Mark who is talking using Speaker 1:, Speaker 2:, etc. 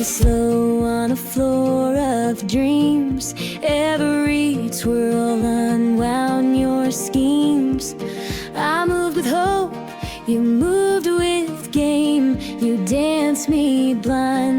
Speaker 1: slow on a floor of dreams. Every twirl unwound your schemes. I moved with hope, you moved with game. You danced me blind